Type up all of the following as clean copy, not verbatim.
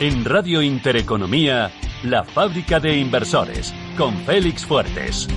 En Radio Intereconomía, La Fábrica de Inversores, con Félix Fuertes.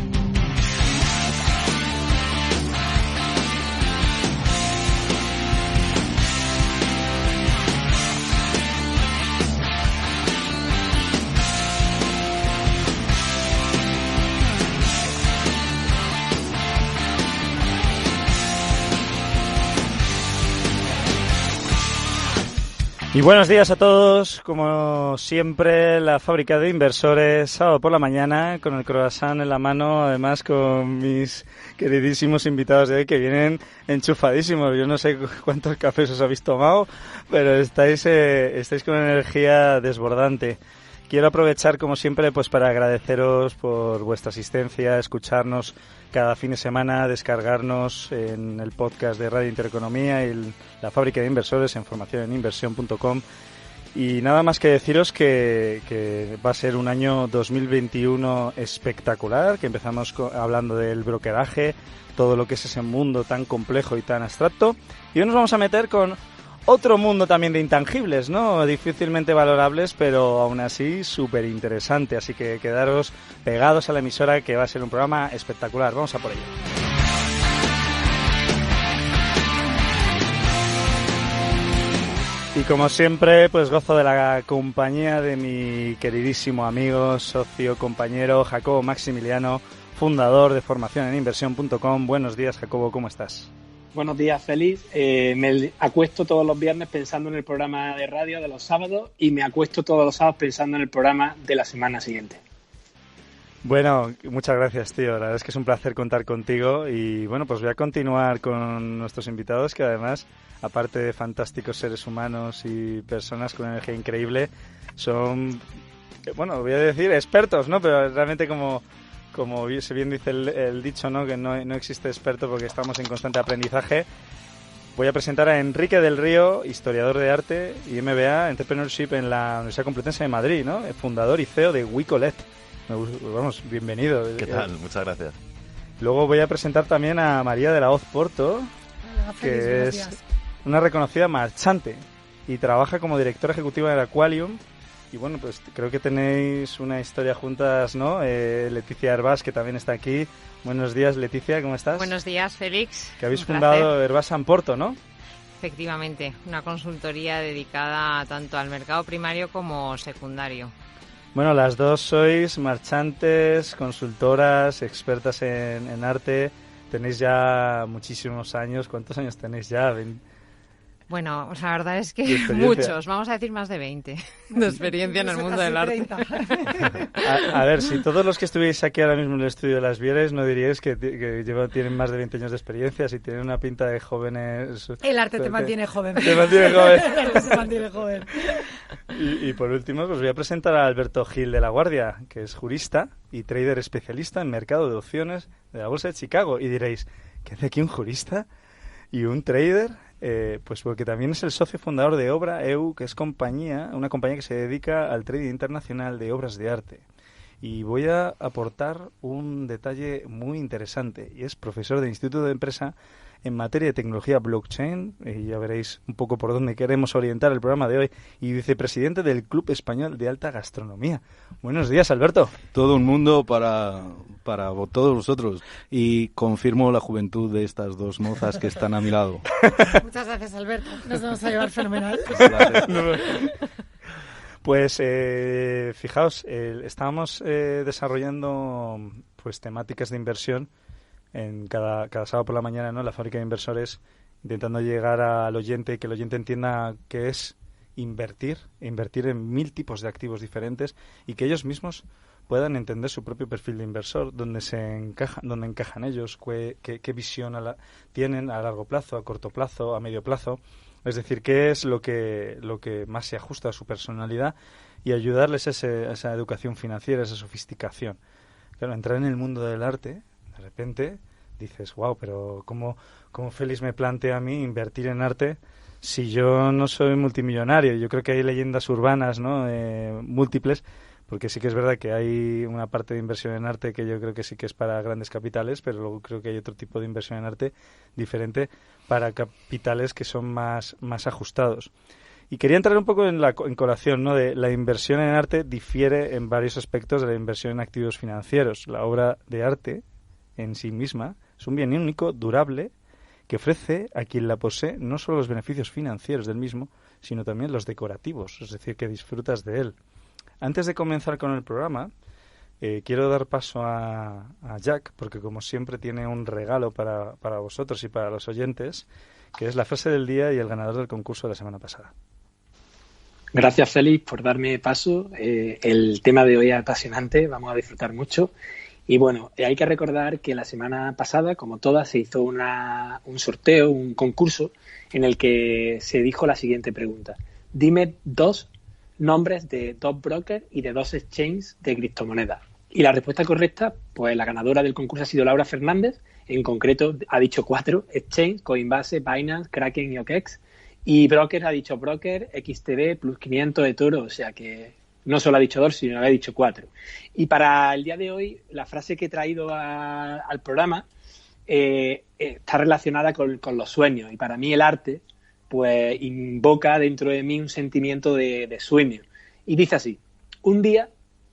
Y buenos días a todos, como siempre, La Fábrica de Inversores, sábado por la mañana, con el croissant en la mano, además con mis queridísimos invitados de hoy que vienen enchufadísimos. Yo no sé cuántos cafés os habéis tomado, pero estáis con una energía desbordante. Quiero aprovechar, como siempre, pues para agradeceros por vuestra asistencia, escucharnos cada fin de semana, descargarnos en el podcast de Radio Intereconomía y La Fábrica de Inversores en formacioneninversión.com. Y nada más que deciros que va a ser un año 2021 espectacular, que empezamos hablando del brokeraje, todo lo que es ese mundo tan complejo y tan abstracto. Y hoy nos vamos a meter con otro mundo también de intangibles, ¿no? Difícilmente valorables, pero aún así súper interesante. Así que quedaros pegados a la emisora, que va a ser un programa espectacular. Vamos a por ello. Y como siempre, pues gozo de la compañía de mi queridísimo amigo, socio, compañero Jacobo Maximiliano, fundador de formacioneninversión.com. Buenos días, Jacobo, ¿cómo estás? Buenos días, Félix. Me acuesto todos los viernes pensando en el programa de radio de los sábados y me acuesto todos los sábados pensando en el programa de la semana siguiente. Bueno, muchas gracias, tío. La verdad es que es un placer contar contigo y bueno, pues voy a continuar con nuestros invitados, que además, aparte de fantásticos seres humanos y personas con una energía increíble, son, bueno, voy a decir expertos, ¿no? Pero realmente como bien dice el dicho, ¿no? Que no existe experto porque estamos en constante aprendizaje. Voy a presentar a Enrique del Río, historiador de arte y MBA Entrepreneurship en la Universidad Complutense de Madrid, ¿no? Fundador y CEO de WeCollect. Vamos, bienvenido. ¿Qué tal? Muchas gracias. Luego voy a presentar también a María de la Hoz Porto, que es una reconocida marchante y trabaja como directora ejecutiva del Aqualium. Y bueno, pues creo que tenéis una historia juntas, ¿no? Leticia Hervás, que también está aquí. Buenos días, Leticia, ¿cómo estás? Buenos días, Félix. Que habéis fundado Hervás San Porto, ¿no? Efectivamente, una consultoría dedicada tanto al mercado primario como secundario. Bueno, las dos sois marchantes, consultoras, expertas en arte. Tenéis ya muchísimos años. ¿Cuántos años tenéis ya? Bueno, la verdad es que muchos, vamos a decir más de 20 de experiencia en el mundo del arte. A ver, si todos los que estuvierais aquí ahora mismo en el estudio de Las Vieres no diríais que tienen más de 20 años de experiencia, si tienen una pinta de jóvenes. El arte te mantiene joven. Te mantiene joven. El arte se mantiene joven. Y por último, os voy a presentar a Alberto Gil de la Guardia, que es jurista y trader especialista en mercado de opciones de la Bolsa de Chicago. Y diréis, ¿qué hace aquí un jurista y un trader? Pues porque también es el socio fundador de Obra EU, que es una compañía que se dedica al trading internacional de obras de arte. Y voy a aportar un detalle muy interesante, y es profesor de Instituto de Empresa en materia de tecnología blockchain, y ya veréis un poco por dónde queremos orientar el programa de hoy, y vicepresidente del Club Español de Alta Gastronomía. Buenos días, Alberto. Todo un mundo para todos vosotros, y confirmo la juventud de estas dos mozas que están a mi lado. Muchas gracias, Alberto. Nos vamos a llevar fenomenal. Pues fijaos, estábamos desarrollando pues temáticas de inversión en cada sábado por la mañana, ¿no? La Fábrica de Inversores, intentando llegar al oyente, que el oyente entienda qué es invertir en 1000 tipos de activos diferentes y que ellos mismos puedan entender su propio perfil de inversor, dónde encajan ellos, qué visión tienen a largo plazo, a corto plazo, a medio plazo. Es decir, qué es lo que más se ajusta a su personalidad y ayudarles a esa educación financiera, esa sofisticación. Claro, entrar en el mundo del arte, de repente dices, wow, pero ¿cómo Félix me plantea a mí invertir en arte si yo no soy multimillonario? Yo creo que hay leyendas urbanas, ¿no? Múltiples, porque sí que es verdad que hay una parte de inversión en arte que yo creo que sí que es para grandes capitales, pero luego creo que hay otro tipo de inversión en arte diferente para capitales que son más ajustados. Y quería entrar un poco en colación, ¿no? De la inversión en arte difiere en varios aspectos de la inversión en activos financieros. La obra de arte en sí misma es un bien único, durable, que ofrece a quien la posee no solo los beneficios financieros del mismo, sino también los decorativos, es decir, que disfrutas de él. Antes de comenzar con el programa, quiero dar paso a Jack, porque como siempre tiene un regalo para vosotros y para los oyentes, que es la frase del día y el ganador del concurso de la semana pasada. Gracias, Félix, por darme paso. El tema de hoy es apasionante, vamos a disfrutar mucho. Y bueno, hay que recordar que la semana pasada, como todas, se hizo un sorteo, un concurso, en el que se dijo la siguiente pregunta. Dime 2 nombres de 2 brokers y de 2 exchanges de criptomonedas. Y la respuesta correcta, pues la ganadora del concurso ha sido Laura Fernández. En concreto, ha dicho 4 exchanges: Coinbase, Binance, Kraken y OKEx. Y broker ha dicho broker, XTB, Plus 500, eToro, o sea que no solo ha dicho 2, sino que ha dicho 4. Y para el día de hoy, la frase que he traído al programa está relacionada con los sueños. Y para mí el arte, pues, invoca dentro de mí un sentimiento de sueño. Y dice así: un día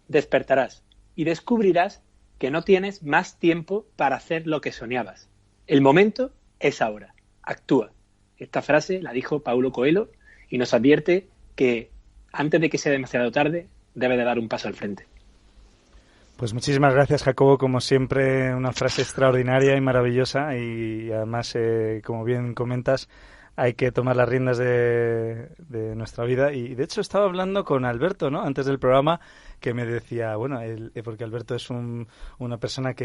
despertarás y descubrirás que no tienes más tiempo para hacer lo que soñabas. El momento es ahora. Actúa. Esta frase la dijo Paulo Coelho y nos advierte que antes de que sea demasiado tarde, debe de dar un paso al frente. Pues muchísimas gracias, Jacobo. Como siempre, una frase extraordinaria y maravillosa. Y además, como bien comentas, hay que tomar las riendas de nuestra vida. Y de hecho estaba hablando con Alberto, ¿no?, antes del programa, que me decía, bueno, porque Alberto es una persona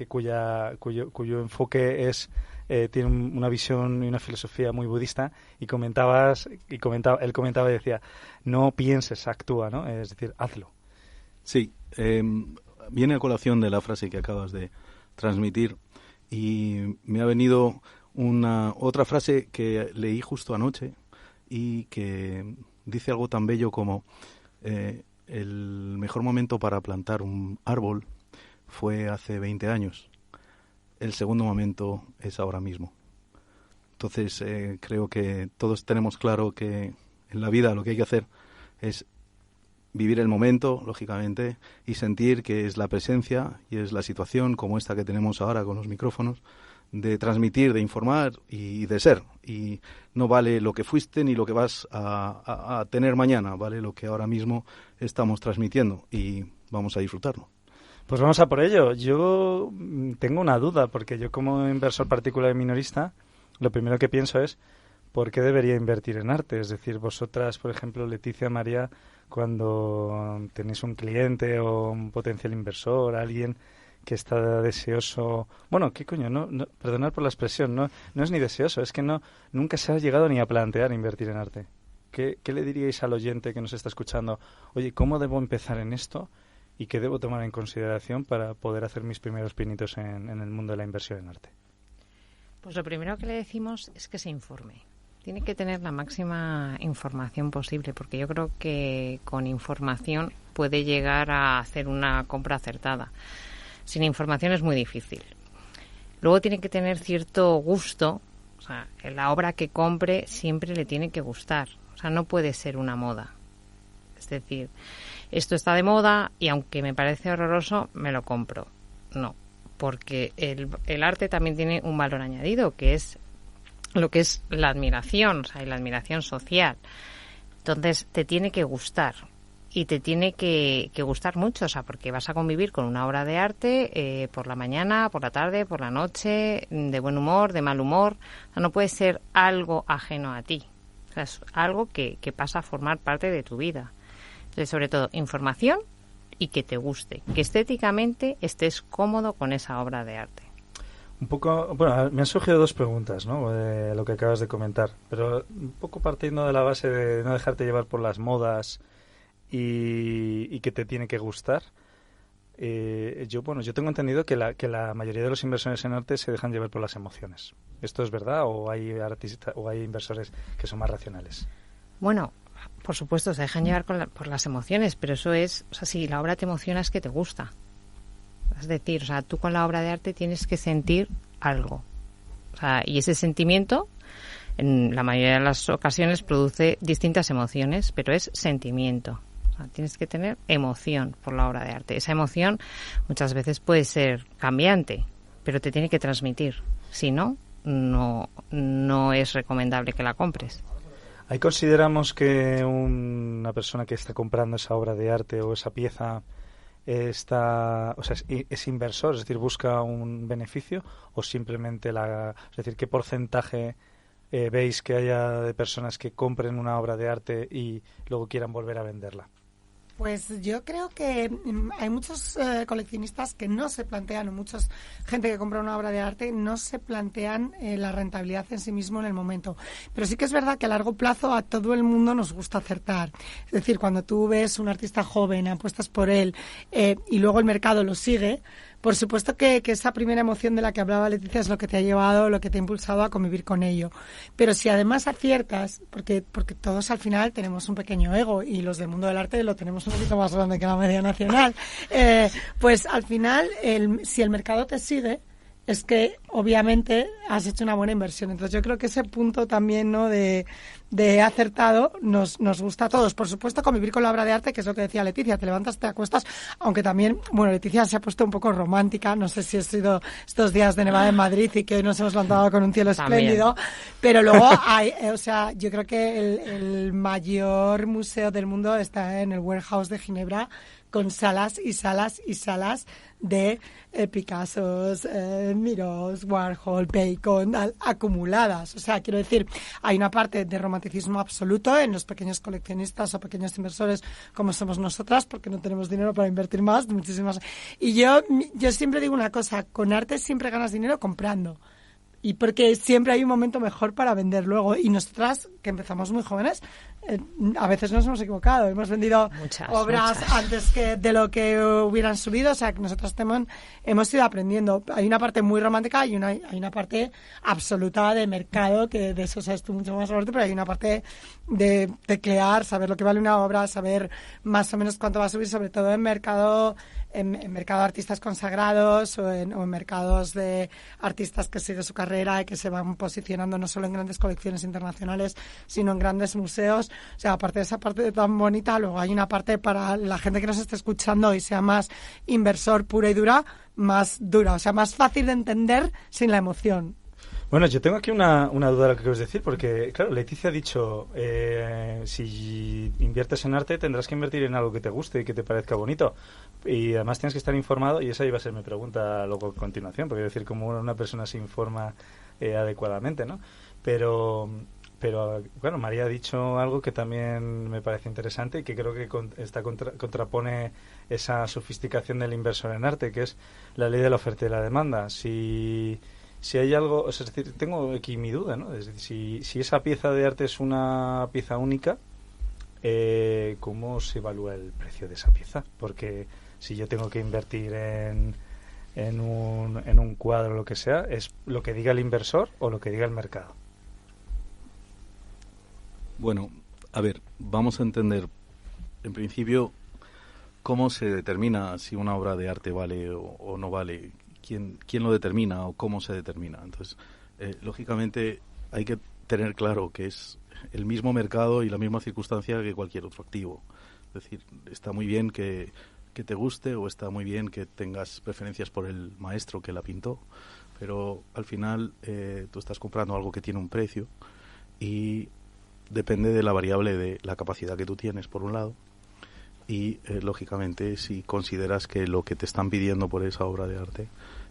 cuyo enfoque es tiene una visión y una filosofía muy budista, él comentaba y decía, no pienses, actúa, ¿no? Es decir, hazlo. Sí, viene a colación de la frase que acabas de transmitir y me ha venido otra frase que leí justo anoche y que dice algo tan bello como el mejor momento para plantar un árbol fue hace 20 años. El segundo momento es ahora mismo. Entonces creo que todos tenemos claro que en la vida lo que hay que hacer es vivir el momento, lógicamente, y sentir que es la presencia y es la situación como esta que tenemos ahora con los micrófonos, de transmitir, de informar y de ser. Y no vale lo que fuiste ni lo que vas a tener mañana, vale lo que ahora mismo estamos transmitiendo y vamos a disfrutarlo. Pues vamos a por ello. Yo tengo una duda, porque yo como inversor particular y minorista, lo primero que pienso es ¿por qué debería invertir en arte? Es decir, vosotras, por ejemplo, Leticia, María, cuando tenéis un cliente o un potencial inversor, alguien que está deseoso... Bueno, ¿qué coño? No, perdonad por la expresión, no es ni deseoso, es que nunca se ha llegado ni a plantear invertir en arte. ¿Qué le diríais al oyente que nos está escuchando? Oye, ¿cómo debo empezar en esto? ¿Y qué debo tomar en consideración para poder hacer mis primeros pinitos en el mundo de la inversión en arte? Pues lo primero que le decimos es que se informe. Tiene que tener la máxima información posible, porque yo creo que con información puede llegar a hacer una compra acertada. Sin información es muy difícil. Luego tiene que tener cierto gusto, o sea, la obra que compre siempre le tiene que gustar. O sea, no puede ser una moda. Es decir, esto está de moda y aunque me parece horroroso, me lo compro. No, porque el arte también tiene un valor añadido, que es lo que es la admiración, o sea, y la admiración social. Entonces, te tiene que gustar y te tiene que gustar mucho, o sea, porque vas a convivir con una obra de arte por la mañana, por la tarde, por la noche, de buen humor, de mal humor. O sea, no puede ser algo ajeno a ti. O sea, es algo que pasa a formar parte de tu vida. Entonces, sobre todo, información y que te guste, que estéticamente estés cómodo con esa obra de arte. Un poco, bueno, me han surgido 2 preguntas, ¿no?, de lo que acabas de comentar, pero un poco partiendo de la base de no dejarte llevar por las modas y que te tiene que gustar. Yo tengo entendido que la mayoría de los inversores en arte se dejan llevar por las emociones. ¿Esto es verdad o hay artistas o hay inversores que son más racionales? Bueno, por supuesto, se dejan llevar por las emociones, pero eso es, o sea, si la obra te emociona es que te gusta. Es decir, o sea, tú con la obra de arte tienes que sentir algo. O sea, y ese sentimiento en la mayoría de las ocasiones produce distintas emociones, pero es sentimiento. O sea, tienes que tener emoción por la obra de arte. Esa emoción muchas veces puede ser cambiante, pero te tiene que transmitir. Si no, no es recomendable que la compres. Ahí consideramos que una persona que está comprando esa obra de arte o esa pieza es inversor, es decir, busca un beneficio, o simplemente es decir, ¿qué porcentaje veis que haya de personas que compren una obra de arte y luego quieran volver a venderla? Pues yo creo que hay muchos coleccionistas que no se plantean, o mucha gente que compra una obra de arte no se plantean la rentabilidad en sí mismo en el momento. Pero sí que es verdad que a largo plazo a todo el mundo nos gusta acertar. Es decir, cuando tú ves un artista joven, apuestas por él y luego el mercado lo sigue, por supuesto que esa primera emoción de la que hablaba Leticia es lo que te ha llevado, lo que te ha impulsado a convivir con ello. Pero si además aciertas, porque todos al final tenemos un pequeño ego y los del mundo del arte lo tenemos un poquito más grande que la media nacional, pues al final, si el mercado te sigue, es que obviamente has hecho una buena inversión. Entonces yo creo que ese punto también, ¿no?, de acertado nos gusta a todos. Por supuesto, convivir con la obra de arte, que es lo que decía Leticia, te levantas, te acuestas, aunque también, bueno, Leticia se ha puesto un poco romántica, no sé si ha sido estos días de nevada en Madrid y que hoy nos hemos levantado con un cielo espléndido, pero luego hay, yo creo que el mayor museo del mundo está en el Warehouse de Ginebra, con salas y salas y salas de Picassos, Mirós, Warhol, Bacon, acumuladas. O sea, quiero decir, hay una parte de romanticismo absoluto en los pequeños coleccionistas o pequeños inversores como somos nosotras, porque no tenemos dinero para invertir más, muchísimas. Y yo siempre digo una cosa, con arte siempre ganas dinero comprando. Y porque siempre hay un momento mejor para vender luego. Y nosotras, que empezamos muy jóvenes, a veces nos hemos equivocado. Hemos vendido obras antes de lo que hubieran subido. O sea, que nosotros hemos ido aprendiendo. Hay una parte muy romántica y hay una parte absoluta de mercado, que de eso sabes tú mucho más, Roberto, pero hay una parte de teclear, saber lo que vale una obra, saber más o menos cuánto va a subir, sobre todo en mercado de artistas consagrados o en mercados de artistas que siguen su carrera y que se van posicionando no solo en grandes colecciones internacionales, sino en grandes museos. O sea, aparte de esa parte tan bonita, luego hay una parte para la gente que nos esté escuchando y sea más inversor pura y dura, o sea, más fácil de entender sin la emoción. Bueno, yo tengo aquí una duda de lo que quieres decir, porque, claro, Leticia ha dicho, si inviertes en arte tendrás que invertir en algo que te guste y que te parezca bonito. Y además tienes que estar informado, y esa iba a ser mi pregunta luego a continuación, porque decir, cómo una persona se informa adecuadamente, ¿no? Pero bueno, María ha dicho algo que también me parece interesante y que creo que contrapone esa sofisticación del inversor en arte, que es la ley de la oferta y la demanda. Si hay algo, es decir, tengo aquí mi duda, ¿no? Es decir, si esa pieza de arte es una pieza única, ¿cómo se evalúa el precio de esa pieza? Porque si yo tengo que invertir en un cuadro o lo que sea, ¿es lo que diga el inversor o lo que diga el mercado? Bueno, a ver, vamos a entender, en principio, cómo se determina si una obra de arte vale o no vale. ¿Quién lo determina o cómo se determina? Entonces, lógicamente, hay que tener claro que es el mismo mercado y la misma circunstancia que cualquier otro activo. Es decir, está muy bien que te guste o está muy bien que tengas preferencias por el maestro que la pintó, pero al final tú estás comprando algo que tiene un precio y depende de la variable de la capacidad que tú tienes, por un lado, y lógicamente si consideras que lo que te están pidiendo por esa obra de arte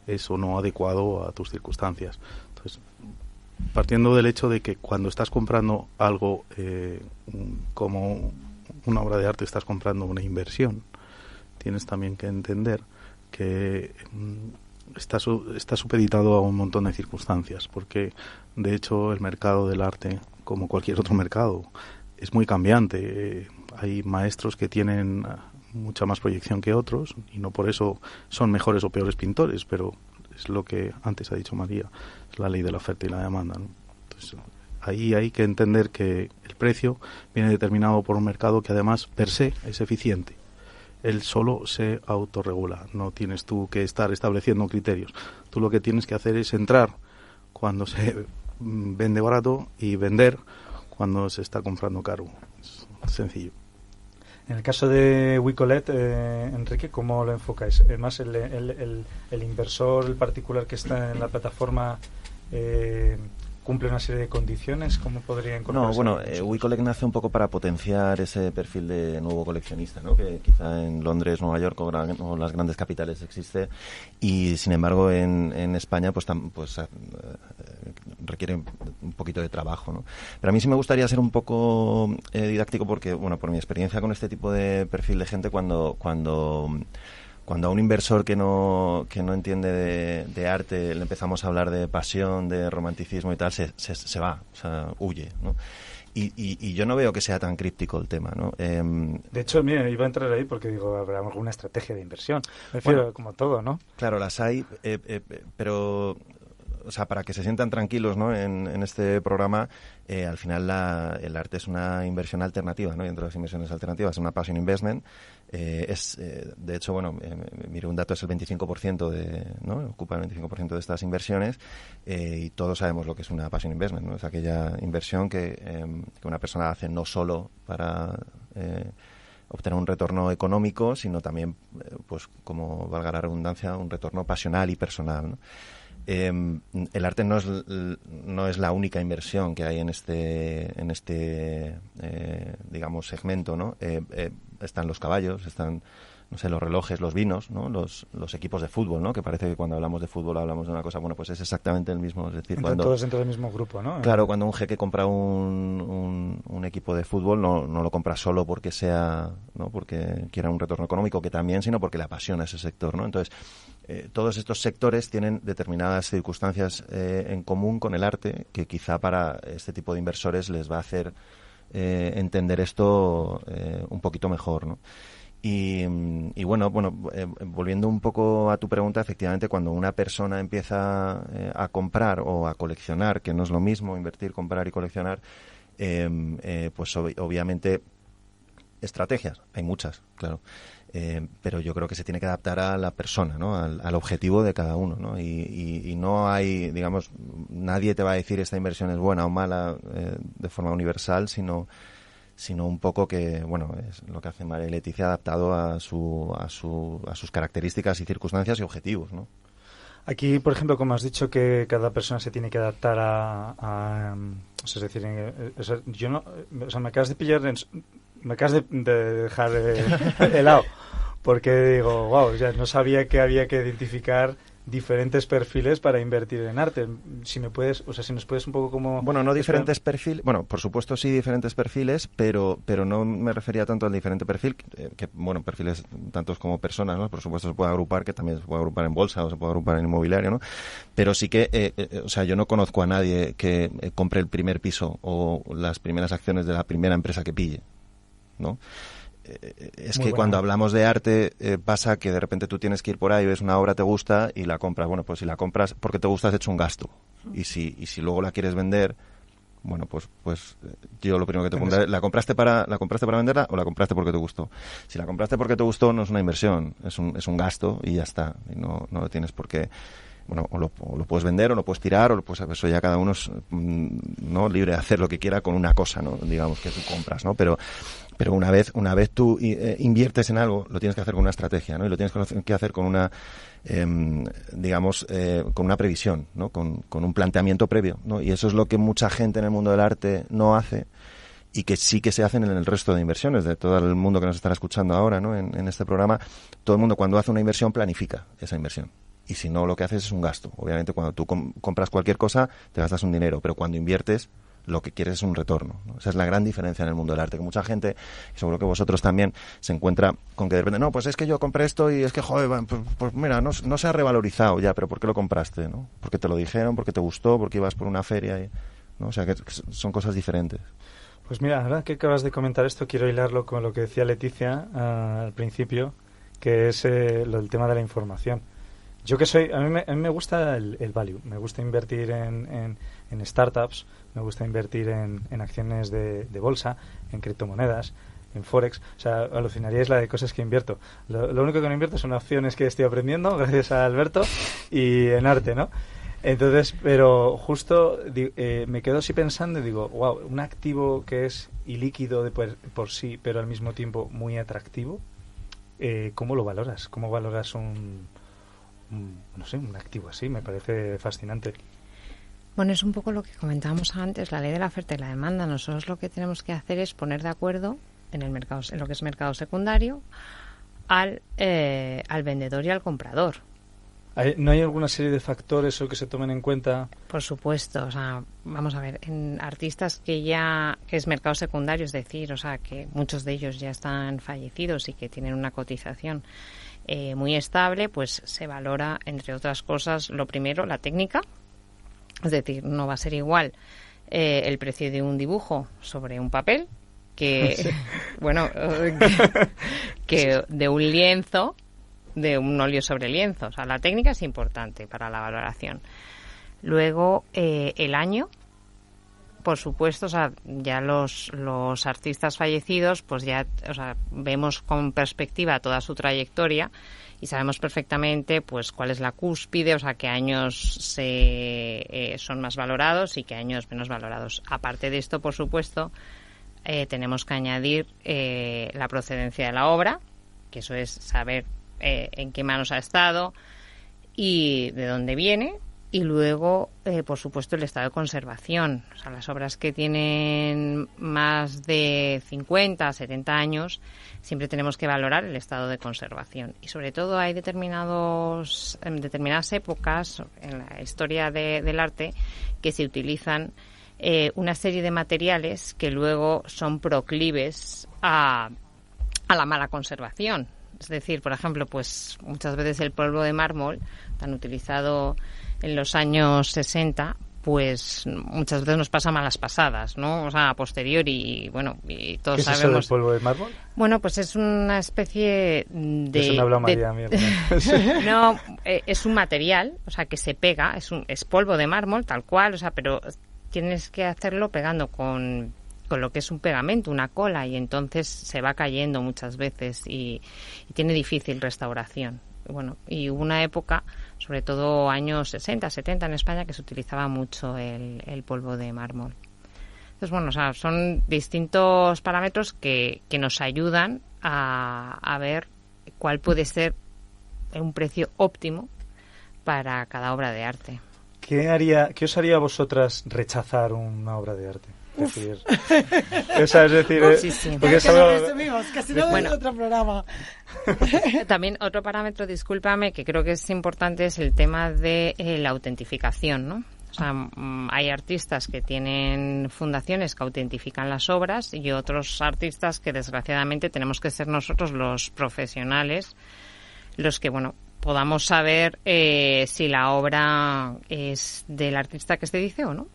es o no adecuado a tus circunstancias. Entonces, partiendo del hecho de que cuando estás comprando algo como una obra de arte, estás comprando una inversión, tienes también que entender que está supeditado a un montón de circunstancias, porque de hecho el mercado del arte, como cualquier otro mercado, es muy cambiante. Hay maestros que tienen mucha más proyección que otros y no por eso son mejores o peores pintores, pero es lo que antes ha dicho María, es la ley de la oferta y la demanda, ¿no? Entonces, ahí hay que entender que el precio viene determinado por un mercado que además per se es eficiente. Él solo se autorregula, no tienes tú que estar estableciendo criterios. Tú lo que tienes que hacer es entrar cuando se vende barato y vender cuando se está comprando caro. Es sencillo. En el caso de WeCollect, Enrique, ¿cómo lo enfocáis? Además, el inversor, el particular que está en la plataforma, ¿cumple una serie de condiciones? ¿Cómo podría incorporarse? No, bueno, WeCollect nace un poco para potenciar ese perfil de nuevo coleccionista, ¿no? Que quizá en Londres, Nueva York o las grandes capitales existe, y sin embargo en España pues requiere un poquito de trabajo, ¿no? Pero a mí sí me gustaría ser un poco didáctico porque, bueno, por mi experiencia con este tipo de perfil de gente, cuando a un inversor que no entiende de arte le empezamos a hablar de pasión, de romanticismo y tal, se va, o sea, huye, ¿no? Y yo no veo que sea tan críptico el tema, ¿no? De hecho, mira, iba a entrar ahí porque digo, habrá alguna estrategia de inversión. Me refiero, bueno, como todo, ¿no? Claro, las hay, pero... O sea, para que se sientan tranquilos, ¿no? En este programa, al final el arte es una inversión alternativa, ¿no? Y entre las inversiones alternativas es una passion investment. De hecho, bueno, mire, un dato es el 25%, ¿no? Ocupa el 25% de estas inversiones, y todos sabemos lo que es una passion investment, ¿no? Es aquella inversión que una persona hace no solo para obtener un retorno económico, sino también, pues, como valga la redundancia, un retorno pasional y personal, ¿no? El arte no es la única inversión que hay en este digamos segmento, ¿no? Están los caballos, están, no sé, los relojes, los vinos, ¿no? Los equipos de fútbol, ¿no? Que parece que cuando hablamos de fútbol hablamos de una cosa, bueno, pues es exactamente el mismo, es decir, Entran todos dentro del mismo grupo, ¿no? Claro, cuando un jeque compra un equipo de fútbol no lo compra solo porque no porque quiera un retorno económico, que también, sino porque le apasiona ese sector, ¿no? Entonces, todos estos sectores tienen determinadas circunstancias en común con el arte, que quizá para este tipo de inversores les va a hacer entender esto un poquito mejor, ¿no? Y bueno, volviendo un poco a tu pregunta, efectivamente, cuando una persona empieza a comprar o a coleccionar, que no es lo mismo invertir, comprar y coleccionar, pues obviamente estrategias, hay muchas, claro. Pero yo creo que se tiene que adaptar a la persona, ¿no? Al objetivo de cada uno, ¿no? Y no hay, digamos, nadie te va a decir esta inversión es buena o mala de forma universal, sino un poco que, bueno, es lo que hace María Leticia, adaptado a sus características y circunstancias y objetivos, ¿no? Aquí, por ejemplo, como has dicho, que cada persona se tiene que adaptar o sea, es decir, yo no, o sea, me acabas de pillar, me acabas de dejar helado, porque digo, wow, ya no sabía que había que identificar diferentes perfiles para invertir en arte. Si me puedes, o sea, si nos puedes un poco como... Bueno, no diferentes perfiles, bueno, por supuesto sí diferentes perfiles, pero no me refería tanto al diferente perfil, que bueno, perfiles tantos como personas, ¿no? Por supuesto se puede agrupar, que también se puede agrupar en bolsa o se puede agrupar en inmobiliario, ¿no? Pero sí que, o sea, yo no conozco a nadie que compre el primer piso o las primeras acciones de la primera empresa que pille, ¿no? Es que cuando hablamos de arte pasa que de repente tú tienes que ir por ahí, ves una obra, te gusta y la compras. Bueno, pues si la compras porque te gusta has hecho un gasto. Y si luego la quieres vender, bueno, pues yo lo primero que te preguntaré, ¿la compraste para venderla o la compraste porque te gustó? Si la compraste porque te gustó no es una inversión, es un gasto y ya está. Y no lo tienes por qué. Bueno, o lo puedes vender, o lo puedes tirar, o pues eso ya cada uno es, ¿no?, libre de hacer lo que quiera con una cosa, ¿no? Digamos que tú compras, ¿no? Pero una vez tú inviertes en algo, lo tienes que hacer con una estrategia, ¿no? Y lo tienes que hacer con una, digamos, con una previsión, ¿no? Con un planteamiento previo, ¿no? Y eso es lo que mucha gente en el mundo del arte no hace, y que sí que se hacen en el resto de inversiones, de todo el mundo que nos estará escuchando ahora, ¿no? En este programa, todo el mundo cuando hace una inversión planifica esa inversión. Y si no, lo que haces es un gasto. Obviamente, cuando tú compras cualquier cosa, te gastas un dinero. Pero cuando inviertes, lo que quieres es un retorno, ¿no? Esa es la gran diferencia en el mundo del arte. Que mucha gente, y seguro que vosotros también, se encuentra con que de repente, no, pues es que yo compré esto y es que, joder, pues mira, no se ha revalorizado ya, pero ¿por qué lo compraste, no? Porque te lo dijeron, porque te gustó, porque ibas por una feria, ¿no? O sea, que son cosas diferentes. Pues mira, ahora que acabas de comentar esto, quiero hilarlo con lo que decía Leticia al principio, que es el tema de la información. Yo que soy, a mí me gusta el value, me gusta invertir en startups, me gusta invertir en acciones de bolsa, en criptomonedas, en Forex. O sea, alucinaríais la de cosas que invierto. Lo único que no invierto son acciones que estoy aprendiendo, gracias a Alberto, y en arte, ¿no? Entonces, pero justo me quedo así pensando y digo, wow, un activo que es ilíquido por sí, pero al mismo tiempo muy atractivo, ¿cómo lo valoras? ¿Cómo valoras un activo así? Me parece fascinante. Bueno, es un poco lo que comentábamos antes, la ley de la oferta y la demanda. Nosotros lo que tenemos que hacer es poner de acuerdo en el mercado, en lo que es mercado secundario, al vendedor y al comprador. ¿No hay alguna serie de factores o que se tomen en cuenta? Por supuesto, o sea, vamos a ver, en artistas que es mercado secundario, es decir, o sea, que muchos de ellos ya están fallecidos y que tienen una cotización muy estable, pues se valora, entre otras cosas, lo primero, la técnica, es decir, no va a ser igual el precio de un dibujo sobre un papel que, bueno, que de un lienzo, de un óleo sobre lienzo. O sea, la técnica es importante para la valoración. Luego, el año, por supuesto, o sea, ya los artistas fallecidos, pues ya, o sea, vemos con perspectiva toda su trayectoria y sabemos perfectamente, pues, cuál es la cúspide, o sea, qué años son más valorados y qué años menos valorados. Aparte de esto, por supuesto, tenemos que añadir la procedencia de la obra, que eso es saber en qué manos ha estado y de dónde viene, y luego, por supuesto, el estado de conservación. O sea, las obras que tienen más de 50, 70 años, siempre tenemos que valorar el estado de conservación. Y sobre todo hay determinadas épocas en la historia del arte que se utilizan una serie de materiales que luego son proclives a la mala conservación. Es decir, por ejemplo, pues muchas veces el polvo de mármol, tan utilizado en los años 60, pues muchas veces nos pasa malas pasadas, ¿no? O sea, a posteriori, y bueno, y todos sabemos... ¿Qué es eso del polvo de mármol? Bueno, pues es una especie de... Eso me habla María, mierda. No, es un material, o sea, que se pega, es polvo de mármol, tal cual, o sea, pero tienes que hacerlo pegando con lo que es un pegamento, una cola, y entonces se va cayendo muchas veces y tiene difícil restauración. Bueno, y hubo una época, sobre todo años 60, 70 en España, que se utilizaba mucho el polvo de mármol. Entonces, bueno, o sea, son distintos parámetros que nos ayudan a ver cuál puede ser un precio óptimo para cada obra de arte. ¿Qué os haría a vosotras rechazar una obra de arte? Es decir, sí. Porque es algo... resumimos, que si no otro programa. También otro parámetro, discúlpame, que creo que es importante, es el tema de la autentificación, ¿no? O sea, hay artistas que tienen fundaciones que autentifican las obras y otros artistas que desgraciadamente tenemos que ser nosotros los profesionales los que, bueno, podamos saber si la obra es del artista que se dice o no.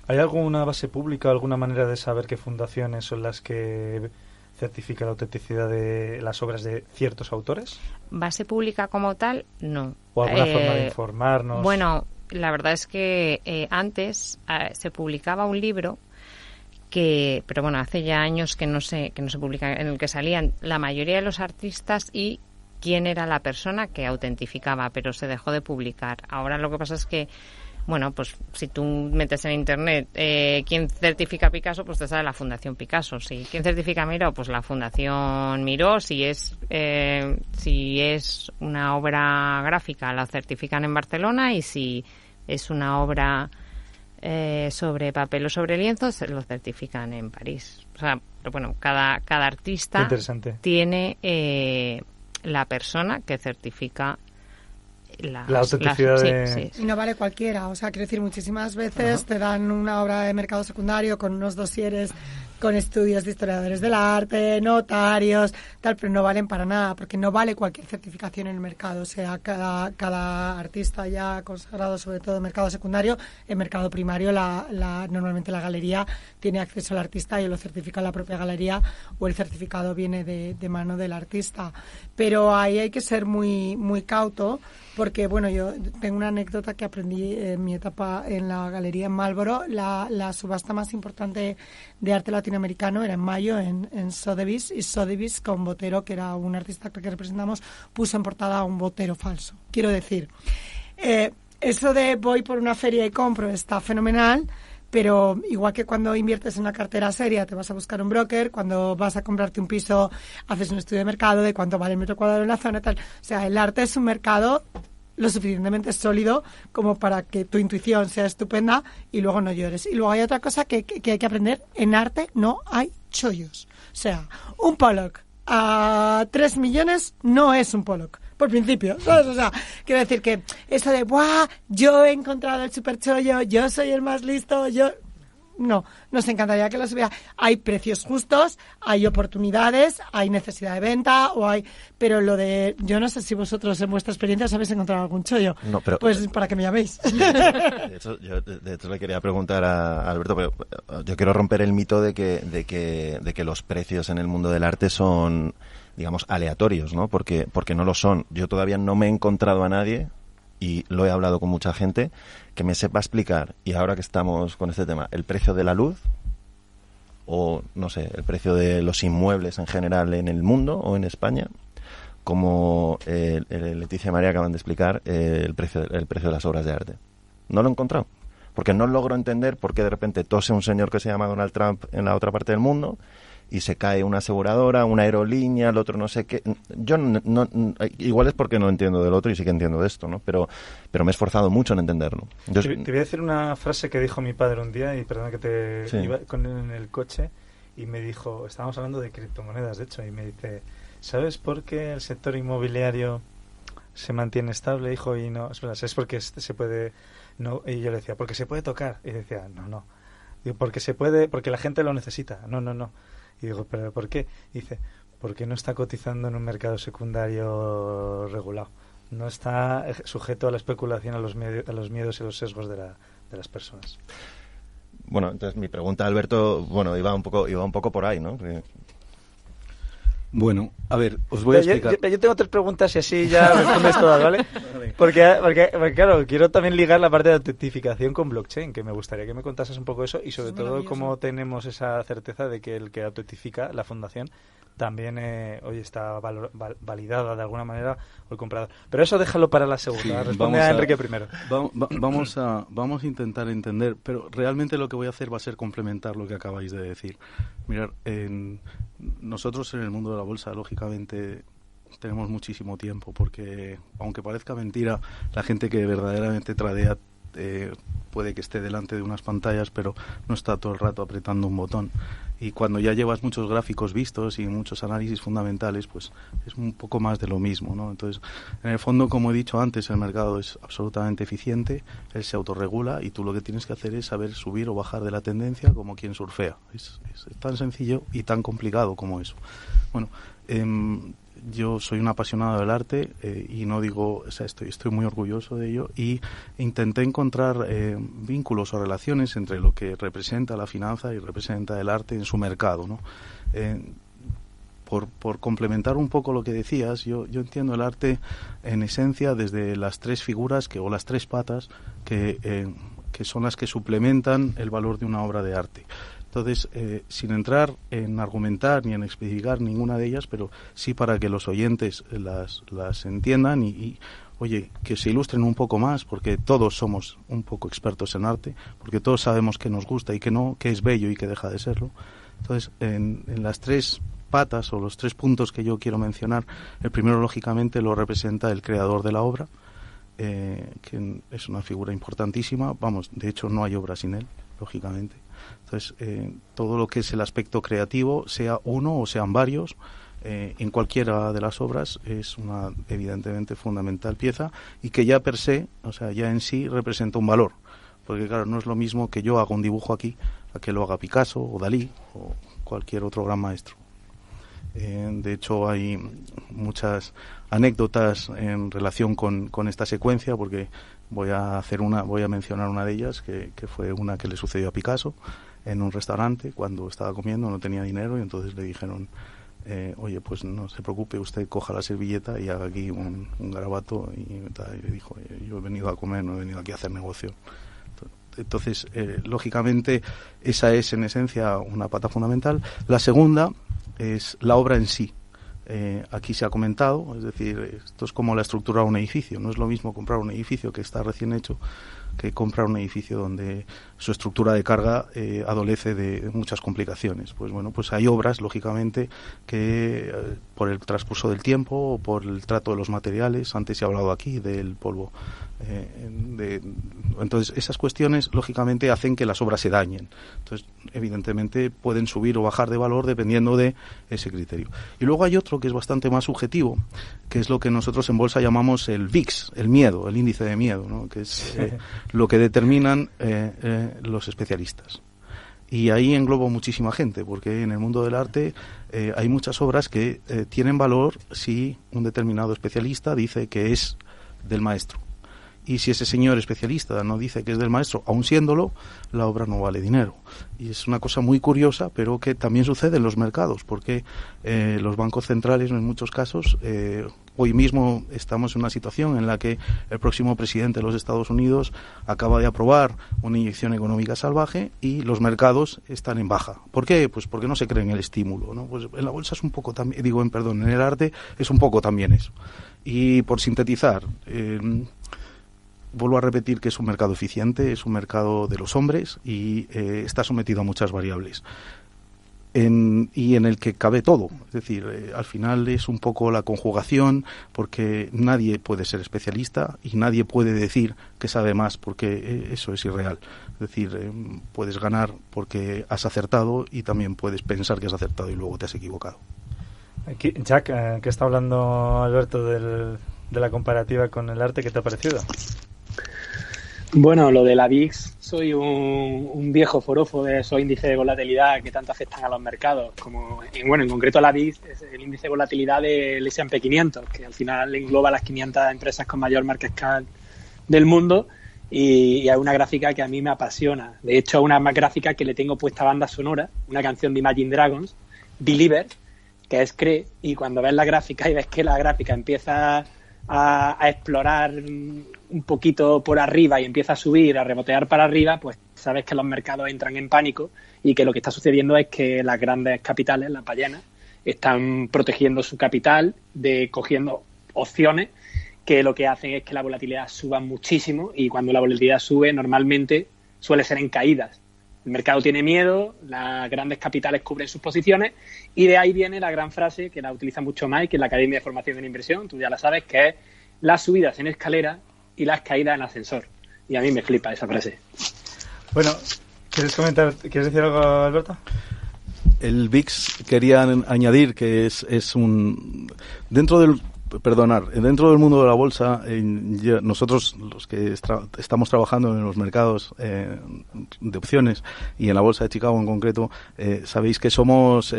¿Hay alguna base pública, alguna manera de saber qué fundaciones son las que certifican la autenticidad de las obras de ciertos autores? Base pública como tal, no. ¿O alguna forma de informarnos? Bueno, la verdad es que antes se publicaba un libro pero bueno, hace ya años que no se publica, en el que salían la mayoría de los artistas y quién era la persona que autentificaba, pero se dejó de publicar. Ahora lo que pasa es que, bueno, pues si tú metes en internet quién certifica Picasso, pues te sale la Fundación Picasso. Si quién certifica Miró, pues la Fundación Miró. Si es una obra gráfica, la certifican en Barcelona, y si es una obra sobre papel o sobre lienzo, lo certifican en París. O sea, pero bueno, cada artista tiene la persona que certifica la autenticidad sí. Y no vale cualquiera, o sea, quiero decir, muchísimas veces te dan una obra de mercado secundario con unos dosieres, con estudios de historiadores del arte, notarios, tal, pero no valen para nada, porque no vale cualquier certificación en el mercado. O sea, cada artista ya consagrado, sobre todo en mercado secundario, en mercado primario, normalmente la galería tiene acceso al artista y lo certifica la propia galería, o el certificado viene de mano del artista. Pero ahí hay que ser muy, muy cauto, porque, bueno, yo tengo una anécdota que aprendí en mi etapa en la galería en Marlborough. La subasta más importante de arte latinoamericano era en mayo en Sotheby's, y Sotheby's, con Botero, que era un artista que representamos, puso en portada un Botero falso. Quiero decir, eso de voy por una feria y compro está fenomenal, pero igual que cuando inviertes en una cartera seria te vas a buscar un broker, cuando vas a comprarte un piso haces un estudio de mercado de cuánto vale el metro cuadrado en la zona, tal. O sea, el arte es un mercado lo suficientemente sólido como para que tu intuición sea estupenda y luego no llores. Y luego hay otra cosa que hay que aprender. En arte no hay chollos. O sea, un Pollock a 3 millones no es un Pollock, por principio, ¿sabes? O sea, quiero decir que eso de, ¡buah! Yo he encontrado el super chollo, yo soy el más listo, yo... No, nos encantaría que lo subiera. Hay precios justos, hay oportunidades, hay necesidad de venta, pero lo de... Yo no sé si vosotros en vuestra experiencia os habéis encontrado algún chollo. No, pero... Pues para que me llaméis. De hecho, le quería preguntar a Alberto, pero yo quiero romper el mito de que los precios en el mundo del arte son, digamos, aleatorios, ¿no? Porque no lo son. Yo todavía no me he encontrado a nadie, y lo he hablado con mucha gente, que me sepa explicar, y ahora que estamos con este tema, el precio de la luz o, no sé, el precio de los inmuebles en general en el mundo o en España, como Leticia y María acaban de explicar, el precio de las obras de arte. No lo he encontrado, porque no logro entender por qué de repente tose un señor que se llama Donald Trump en la otra parte del mundo y se cae una aseguradora, una aerolínea, el otro no sé qué. Yo no, igual es porque no entiendo del otro y sí que entiendo de esto, ¿no? Pero me he esforzado mucho en entenderlo. Te voy a decir una frase que dijo mi padre un día, y perdona que te iba con él en el coche y me dijo, estábamos hablando de criptomonedas, de hecho, y me dice, ¿sabes por qué el sector inmobiliario se mantiene estable, hijo? Y no, es porque se puede... No, y yo le decía, porque se puede tocar. Y decía, no. Digo, porque se puede, porque la gente lo necesita. No. Y digo, ¿pero por qué? Y dice, porque no está cotizando en un mercado secundario regulado. No está sujeto a la especulación, a los miedos y los sesgos de las personas. Bueno, entonces mi pregunta, Alberto, iba un poco por ahí, ¿no? Bueno, a ver, os voy a explicar. Yo tengo 3 preguntas y así ya respondes todas, ¿vale? Porque, claro, quiero también ligar la parte de autentificación con blockchain, que me gustaría que me contases un poco eso y sobre todo cómo tenemos esa certeza de que el que autentifica, la fundación, también hoy está validada de alguna manera o el comprador. Pero eso déjalo para la segunda. Sí, responde a Enrique primero. Vamos a intentar entender, pero realmente lo que voy a hacer va a ser complementar lo que acabáis de decir. Mirad, nosotros en el mundo de la bolsa, lógicamente, tenemos muchísimo tiempo, porque aunque parezca mentira, la gente que verdaderamente tradea puede que esté delante de unas pantallas, pero no está todo el rato apretando un botón. Y cuando ya llevas muchos gráficos vistos y muchos análisis fundamentales, pues es un poco más de lo mismo, ¿no? Entonces, en el fondo, como he dicho antes, el mercado es absolutamente eficiente, él se autorregula y tú lo que tienes que hacer es saber subir o bajar de la tendencia como quien surfea. Es tan sencillo y tan complicado como eso. Bueno, yo soy un apasionado del arte y no digo, o sea, estoy muy orgulloso de ello, y intenté encontrar vínculos o relaciones entre lo que representa la finanza y representa el arte en su mercado, ¿no? Por complementar un poco lo que decías, yo entiendo el arte en esencia desde las 3 figuras o las 3 patas que son las que suplementan el valor de una obra de arte. Entonces, sin entrar en argumentar ni en especificar ninguna de ellas, pero sí para que los oyentes las entiendan y, oye, que se ilustren un poco más, porque todos somos un poco expertos en arte, porque todos sabemos qué nos gusta y qué no, qué es bello y qué deja de serlo. Entonces, en las 3 patas o los 3 puntos que yo quiero mencionar, el primero, lógicamente, lo representa el creador de la obra, que es una figura importantísima. Vamos, de hecho, no hay obra sin él, lógicamente. Entonces, todo lo que es el aspecto creativo, sea uno o sean varios, en cualquiera de las obras, es una evidentemente fundamental pieza, y que ya per se, o sea, ya en sí representa un valor. Porque claro, no es lo mismo que yo haga un dibujo aquí, a que lo haga Picasso o Dalí o cualquier otro gran maestro. De hecho, hay muchas anécdotas en relación con esta secuencia, porque voy a mencionar una de ellas, que fue una que le sucedió a Picasso en un restaurante cuando estaba comiendo, no tenía dinero, y entonces le dijeron, oye, pues no se preocupe, usted coja la servilleta y haga aquí un garabato, y le dijo, yo he venido a comer, no he venido aquí a hacer negocio. Entonces, lógicamente, esa es en esencia una pata fundamental. La segunda es la obra en sí. aquí se ha comentado, es decir, esto es como la estructura de un edificio, no es lo mismo comprar un edificio que está recién hecho que comprar un edificio donde su estructura de carga adolece de muchas complicaciones. Pues bueno, pues hay obras, lógicamente, que por el transcurso del tiempo o por el trato de los materiales, antes se ha hablado aquí del polvo, entonces esas cuestiones, lógicamente, hacen que las obras se dañen. Entonces, evidentemente, pueden subir o bajar de valor dependiendo de ese criterio. Y luego hay otro que es bastante más subjetivo, que es lo que nosotros en bolsa llamamos el VIX, el miedo, el índice de miedo, ¿no? Que es lo que determinan los especialistas. Y ahí englobo muchísima gente, porque en el mundo del arte hay muchas obras que tienen valor si un determinado especialista dice que es del maestro. Y si ese señor especialista no dice que es del maestro, aun siéndolo, la obra no vale dinero. Y es una cosa muy curiosa, pero que también sucede en los mercados, porque los bancos centrales, en muchos casos, hoy mismo estamos en una situación en la que el próximo presidente de los Estados Unidos acaba de aprobar una inyección económica salvaje y los mercados están en baja. ¿Por qué? Pues porque no se cree en el estímulo, ¿no? Pues en la bolsa es un poco también, en el arte es un poco también eso. Y por sintetizar, vuelvo a repetir que es un mercado eficiente, es un mercado de los hombres y está sometido a muchas variables. Y en el que cabe todo, es decir, al final es un poco la conjugación, porque nadie puede ser especialista y nadie puede decir que sabe más, porque eso es irreal. Es decir, puedes ganar porque has acertado y también puedes pensar que has acertado y luego te has equivocado. Aquí, Jack, que está hablando Alberto de la comparativa con el arte, ¿qué te ha parecido? Bueno, lo de la VIX, soy un viejo forofo de esos índices de volatilidad que tanto afectan a los mercados, como en concreto la VIX es el índice de volatilidad del S&P 500, que al final engloba las 500 empresas con mayor market cap del mundo, y es una gráfica que a mí me apasiona. De hecho, es una gráfica que le tengo puesta banda sonora, una canción de Imagine Dragons, Believer, que es Cree, y cuando ves la gráfica y ves que la gráfica empieza a explorar un poquito por arriba y empieza a subir, a rebotear para arriba, pues sabes que los mercados entran en pánico y que lo que está sucediendo es que las grandes capitales, las ballenas, están protegiendo su capital, cogiendo opciones que lo que hacen es que la volatilidad suba muchísimo, y cuando la volatilidad sube normalmente suele ser en caídas. El mercado tiene miedo, las grandes capitales cubren sus posiciones, y de ahí viene la gran frase que la utiliza mucho Mike, que es la Academia de Formación en Inversión, tú ya la sabes, que es las subidas en escalera y las caídas en ascensor. Y a mí me flipa esa frase. Bueno, ¿quieres decir algo, Alberto? El VIX, quería añadir que es un... Dentro del mundo de la bolsa, nosotros los que estamos trabajando en los mercados de opciones y en la bolsa de Chicago en concreto, sabéis que somos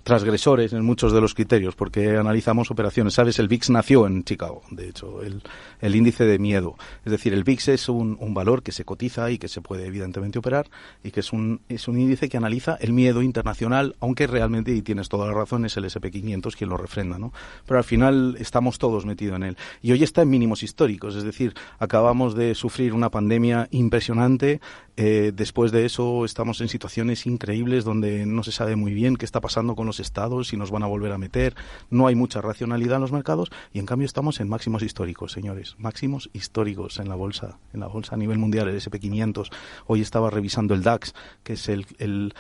transgresores en muchos de los criterios, porque analizamos operaciones. Sabes, el VIX nació en Chicago, de hecho, el índice de miedo. Es decir, el VIX es un valor que se cotiza y que se puede evidentemente operar, y que es un índice que analiza el miedo internacional, aunque realmente, y tienes toda la razón, es el S&P 500 quien lo refrenda, ¿no? Pero al final estamos todos metidos en él. Y hoy está en mínimos históricos, es decir, acabamos de sufrir una pandemia impresionante. Después de eso estamos en situaciones increíbles donde no se sabe muy bien qué está pasando con los estados, si nos van a volver a meter. No hay mucha racionalidad en los mercados, y en cambio estamos en máximos históricos, señores. Máximos históricos en la bolsa a nivel mundial, el S&P 500. Hoy estaba revisando el DAX, que es el